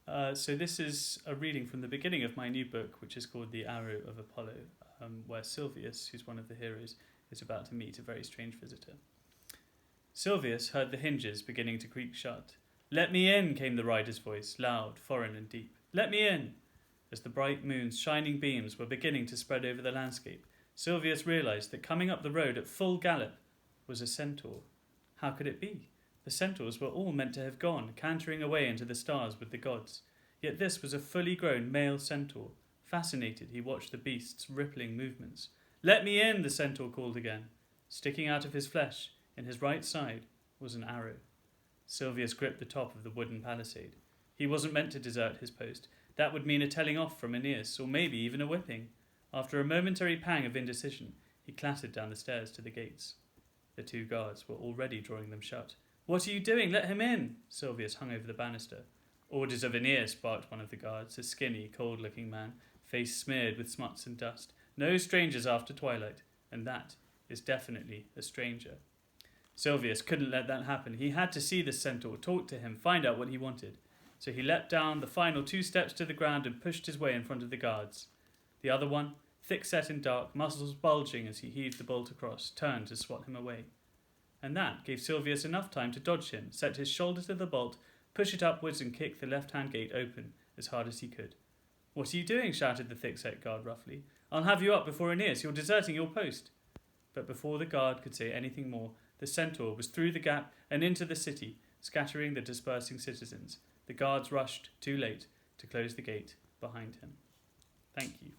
So this is a reading from the beginning of my new book, which is called The Arrow of Apollo, where Silvius, who's one of the heroes, is about to meet a very strange visitor. Silvius heard the hinges beginning to creak shut. "Let me in," came the rider's voice, loud, foreign and deep. "Let me in." As the bright moon's shining beams were beginning to spread over the landscape, Silvius realised that coming up the road at full gallop was a centaur. How could it be? The centaurs were all meant to have gone, cantering away into the stars with the gods. Yet this was a fully grown male centaur. Fascinated, he watched the beast's rippling movements. "Let me in," the centaur called again. Sticking out of his flesh, in his right side, was an arrow. Silvius gripped the top of the wooden palisade. He wasn't meant to desert his post. That would mean a telling off from Aeneas, or maybe even a whipping. After a momentary pang of indecision, he clattered down the stairs to the gates. The two guards were already drawing them shut. "What are you doing? Let him in!" Silvius hung over the banister. "Orders of Aeneas," barked one of the guards, a skinny, cold-looking man, face smeared with smuts and dust. "No strangers after twilight, and that is definitely a stranger." Silvius couldn't let that happen. He had to see the centaur, talk to him, find out what he wanted. So he leapt down the final 2 steps to the ground and pushed his way in front of the guards. The other one, thick-set and dark, muscles bulging as he heaved the bolt across, turned to swat him away. And that gave Silvius enough time to dodge him, set his shoulder to the bolt, push it upwards and kick the left-hand gate open as hard as he could. "What are you doing?" shouted the thick-set guard roughly. "I'll have you up before Aeneas. You're deserting your post." But before the guard could say anything more, the centaur was through the gap and into the city, scattering the dispersing citizens. The guards rushed, too late, to close the gate behind him. Thank you.